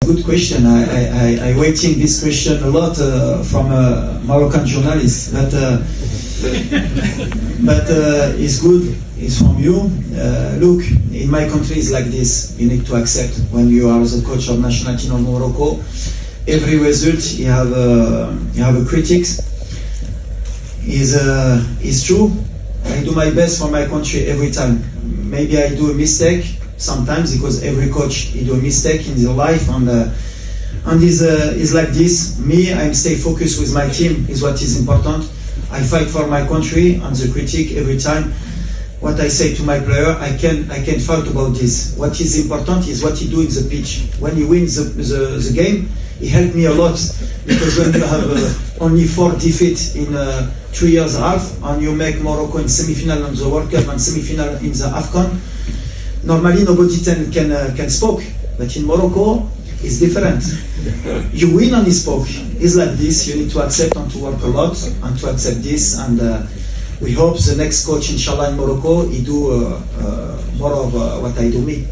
good question. I waiting this question a lot from a Moroccan journalist, but it's good. It's from you. Look, in my country it's like this. You need to accept when you are the coach of national team of Morocco. Every result you have a critics. Is true. I do my best for my country every time. Maybe I do a mistake sometimes because every coach he do a mistake in their life and is like this. Me, I stay focused with my team is what is important. I fight for my country and the critic every time. What I say to my player, I can fight about this. What is important is what he do in the pitch. When he wins the game, he helped me a lot because when you have only 4 defeats in 3 years and a half and you make Morocco in semi-final in the World Cup and semi-final in the AFCON, normally nobody can speak, but in Morocco it's different. You win and you spoke. It's like this. You need to accept and to work a lot and to accept this. And we hope the next coach, inshallah, in Morocco, he do more of what I do me.